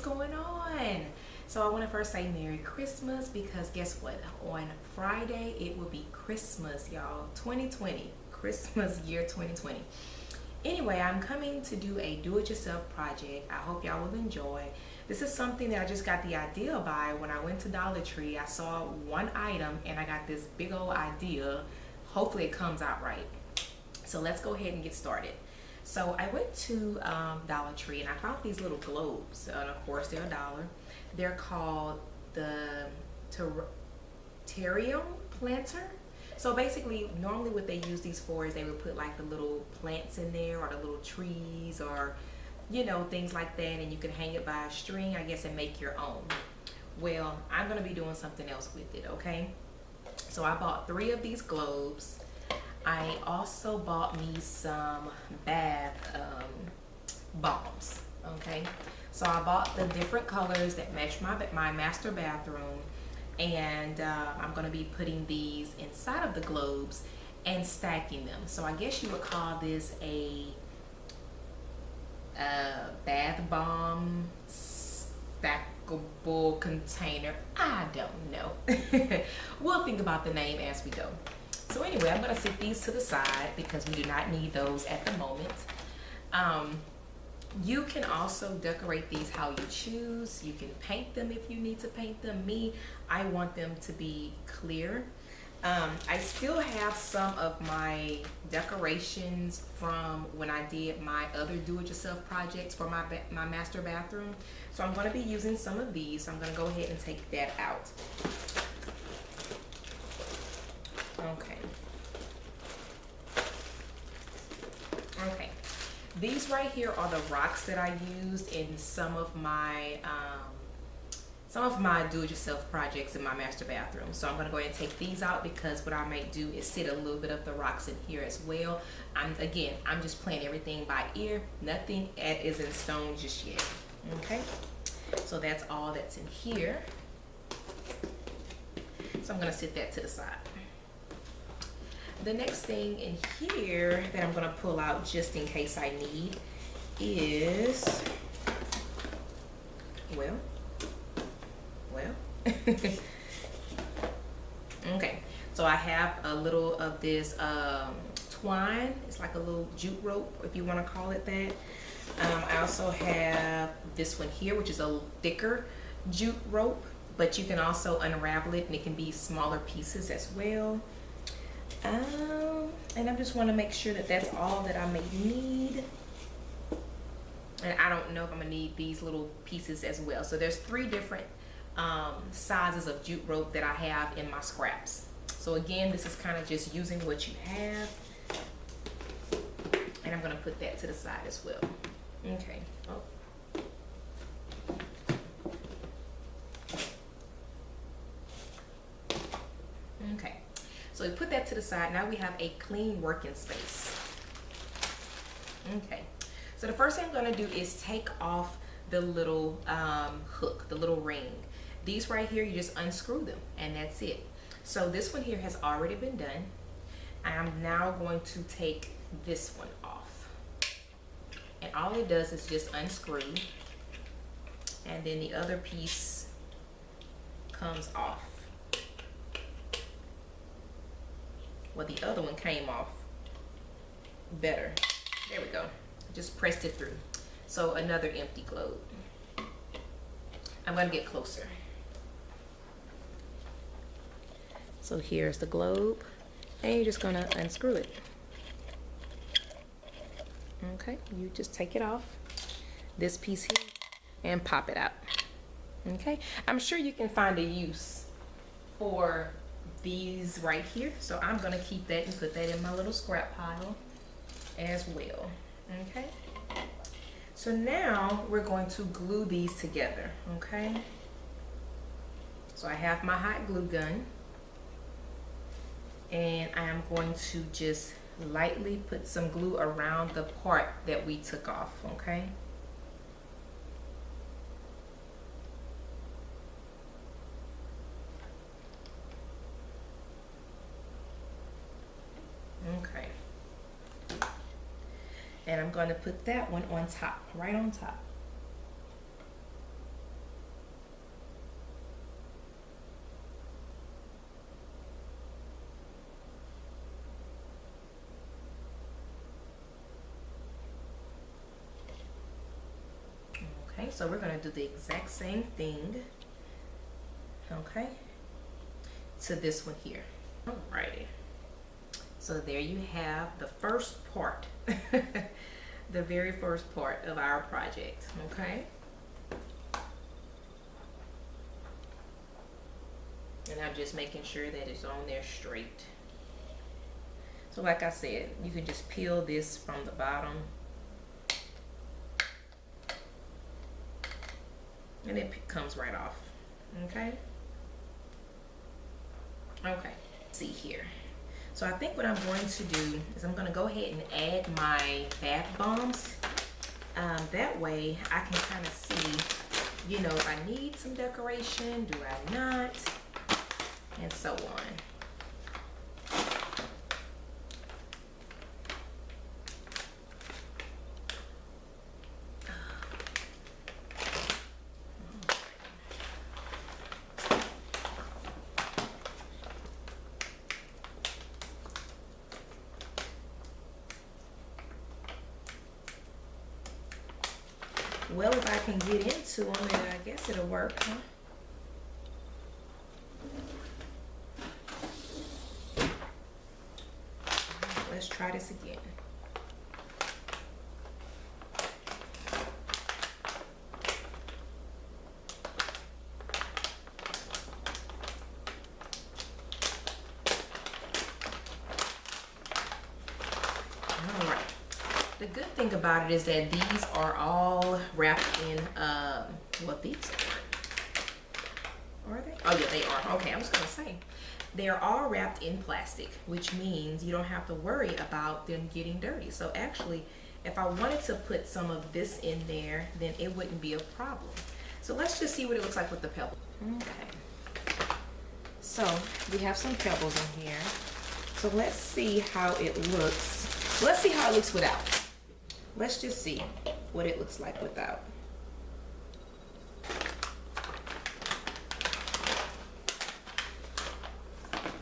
going on? So I want to first say Merry Christmas, because guess what? On Friday it will be Christmas, y'all. 2020, Christmas year 2020. Anyway, I'm coming to do a do-it-yourself project. I hope y'all will enjoy. This is something that I just got the idea by when I went to Dollar Tree. I saw one item and I got this big old idea. Hopefully it comes out right. So let's go ahead and get started. So I went to Dollar Tree and I found these little globes, and of course they're $1. They're called the terrarium planter. So basically, normally what they use these for is they would put like the little plants in there, or the little trees, or you know, things like that, and you can hang it by a string, I guess, and make your own. Well, I'm gonna be doing something else with it, okay? So I bought 3 of these globes. I also bought me some bath bombs, okay? So I bought the different colors that match my master bathroom, and I'm going to be putting these inside of the globes and stacking them. So I guess you would call this a bath bomb stackable container. I don't know. We'll think about the name as we go. So anyway, I'm going to set these to the side because we do not need those at the moment. You can also decorate these how you choose. You can paint them if you need to paint them. Me, I want them to be clear. I still have some of my decorations from when I did my other do-it-yourself projects for my master bathroom. So I'm going to be using some of these. So I'm going to go ahead and take that out. Okay. These right here are the rocks that I used in some of my do-it-yourself projects in my master bathroom. So I'm going to go ahead and take these out, because what I might do is sit a little bit of the rocks in here as well. I'm just playing everything by ear. Nothing is in stone just yet. Okay, so that's all that's in here. So I'm going to sit that to the side. The next thing in here that I'm going to pull out just in case I need is, well, okay, so I have a little of this twine. It's like a little jute rope, if you want to call it that. I also have this one here, which is a thicker jute rope, but you can also unravel it and it can be smaller pieces as well. And I just want to make sure that that's all that I may need. And I don't know if I'm gonna need these little pieces as well. So there's 3 different sizes of jute rope that I have in my scraps. So again, this is kind of just using what you have. And I'm gonna put that to the side as well. Okay. Okay. So we put that to the side. Now we have a clean working space. Okay. So the first thing I'm going to do is take off the little hook, the little ring. These right here, you just unscrew them and that's it. So this one here has already been done. I'm now going to take this one off. And all it does is just unscrew. And then the other piece comes off. Well, the other one came off better. There we go. Just pressed it through. So another empty globe. I'm going to get closer. So here's the globe, and you're just going to unscrew it. Okay, you just take it off, this piece here, and pop it out. Okay, I'm sure you can find a use for these right here, so I'm gonna keep that and put that in my little scrap pile as well. Okay, so now we're going to glue these together. Okay, so I have my hot glue gun, and I am going to just lightly put some glue around the part that we took off. Okay, and I'm going to put that one on top, right on top. Okay, so we're gonna do the exact same thing, okay, to this one here. Alrighty. So there you have the first part, the very first part of our project, okay? And I'm just making sure that it's on there straight. So like I said, you can just peel this from the bottom. And it comes right off, okay? Okay, let's see here. So I think what I'm going to do is I'm gonna go ahead and add my bath bombs. That way I can kind of see, you know, if I need some decoration, do I not, and so on. Well, if I can get into them, then I guess it'll work, huh? Let's try this again. The good thing about it is that these are all wrapped in, what these are they? Oh yeah, they are. Okay, I was gonna say, they're all wrapped in plastic, which means you don't have to worry about them getting dirty. So actually, if I wanted to put some of this in there, then it wouldn't be a problem. So let's just see what it looks like with the pebbles. Okay. So we have some pebbles in here. So let's see how it looks. Let's see how it looks without. Let's just see what it looks like without.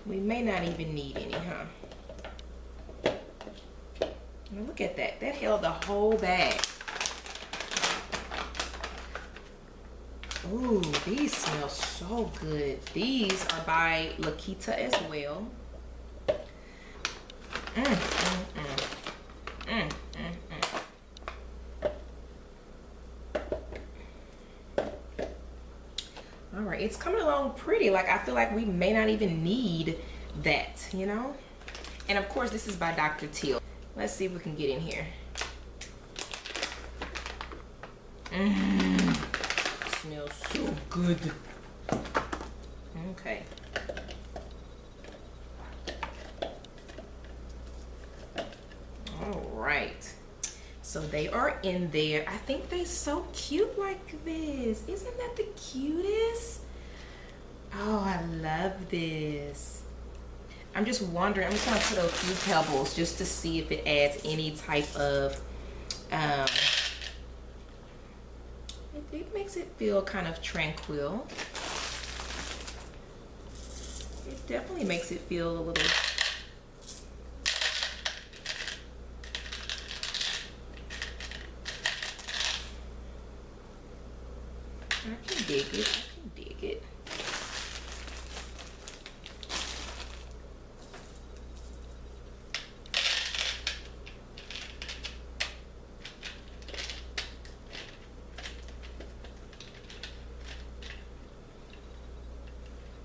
We may not even need any, huh? Now look at that. That held the whole bag. Ooh, these smell so good. These are by Lakita as well. All right, it's coming along pretty. Like, I feel like we may not even need that, you know? And of course, this is by Dr. Teal. Let's see if we can get in here. Smells so good. Okay. All right. So they are in there. I think they're so cute like this. Isn't that the cutest? Oh, I love this. I'm just wondering, I'm just gonna put a few pebbles just to see if it adds any type of, it makes it feel kind of tranquil. It definitely makes it feel a little, I can dig it, I can dig it.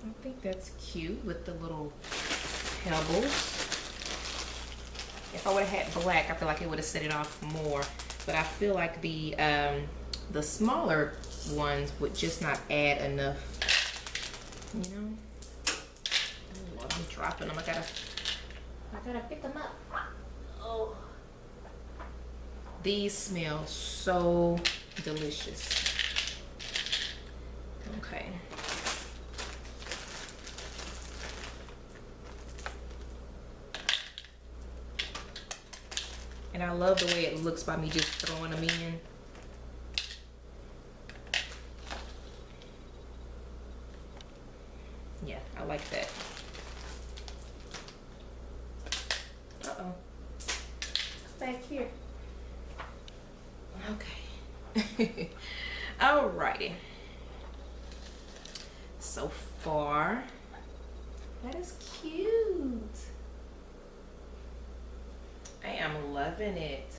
I think that's cute with the little pebbles. If I would have had black, I feel like it would have set it off more. But I feel like the smaller ones would just not add enough, you know. Oh, I'm dropping them. I gotta pick them up. Oh, these smell so delicious. Okay. And I love the way it looks by me just throwing them in. Yeah, I like that. Uh-oh. Back here. Okay. Alrighty. So far, that is cute. I am loving it.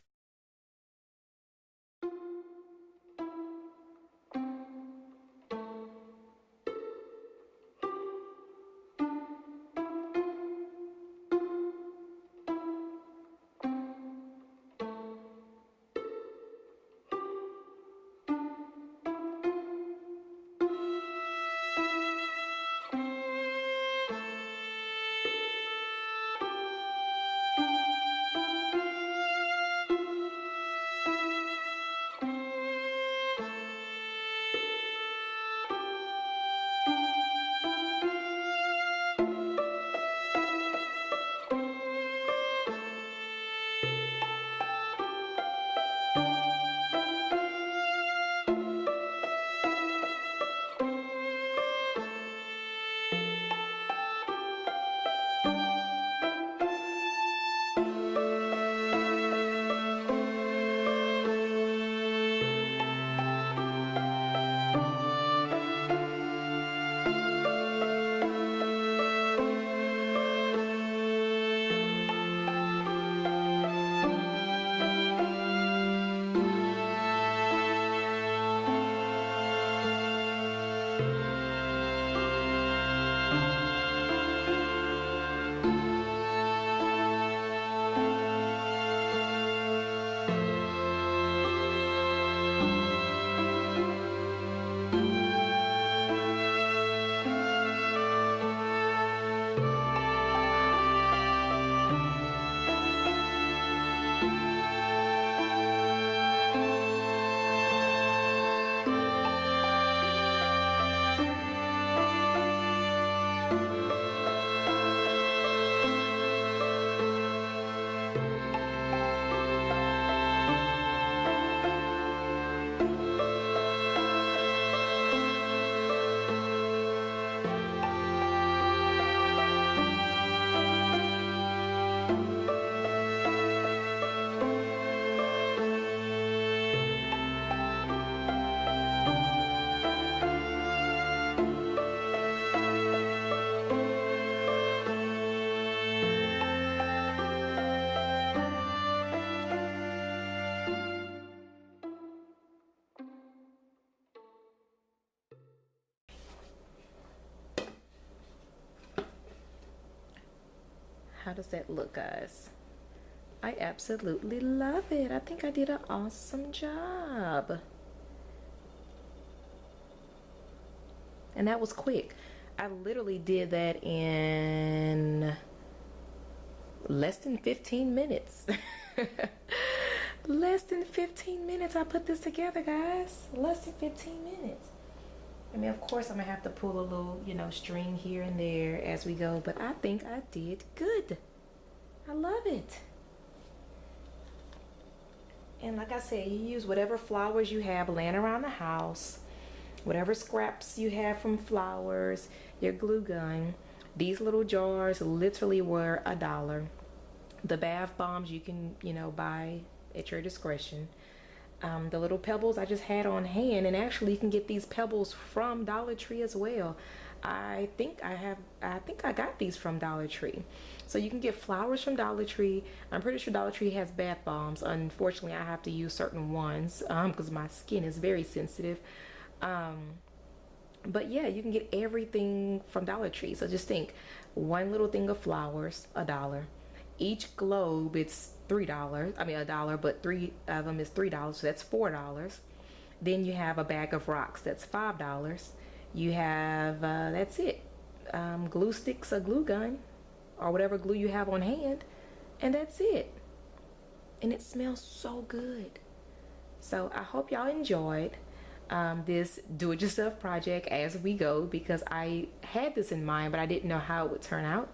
How does that look, guys? I absolutely love it. I think I did an awesome job. And that was quick. I literally did that in less than 15 minutes. Less than 15 minutes I put this together, guys. Less than 15 minutes. I mean, of course, I'm gonna have to pull a little, string here and there as we go, but I think I did good. I love it. And like I said, you use whatever flowers you have laying around the house, whatever scraps you have from flowers, your glue gun. These little jars literally were $1. The bath bombs you can, buy at your discretion. The little pebbles I just had on hand, and actually you can get these pebbles from Dollar Tree as well. I think I got these from Dollar Tree. So you can get flowers from Dollar Tree. I'm pretty sure Dollar Tree has bath bombs. Unfortunately, I have to use certain ones because my skin is very sensitive. But yeah, you can get everything from Dollar Tree. So just think, one little thing of flowers, $1. Each globe, it's $3. I mean $1, but 3 of them is $3, so that's $4. Then you have a bag of rocks, that's $5. You have that's it, glue sticks, a glue gun, or whatever glue you have on hand, and that's it. And it smells so good. So I hope y'all enjoyed this do-it-yourself project as we go, because I had this in mind, but I didn't know how it would turn out.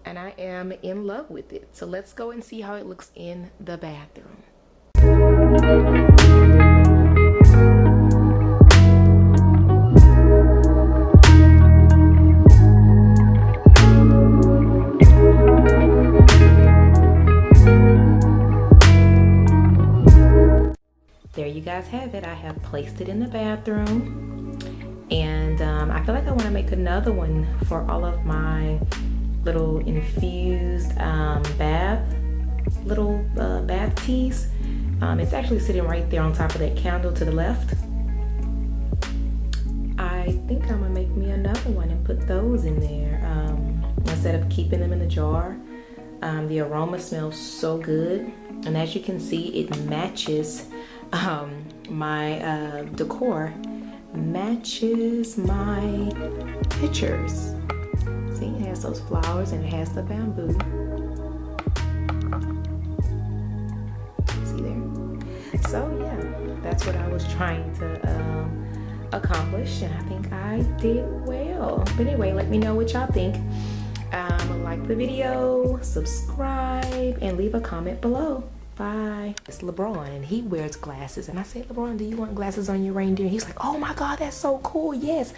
And I am in love with it. So let's go and see how it looks in the bathroom. There you guys guys have it, I have placed it in the bathroom, and I feel like I want to make another one for all of my little infused bath teas. It's actually sitting right there on top of that candle to the left. I think I'm gonna make me another one and put those in there instead of keeping them in the jar. The aroma smells so good, and as you can see, it matches my decor, matches my pictures. See, it has those flowers and it has the bamboo. See there? So yeah, that's what I was trying to accomplish, and I think I did well. But anyway, let me know what y'all think. Like the video, subscribe, and leave a comment below. Bye. It's LeBron, and he wears glasses, and I said, LeBron, do you want glasses on your reindeer? And he's like, oh my God, that's so cool. Yes.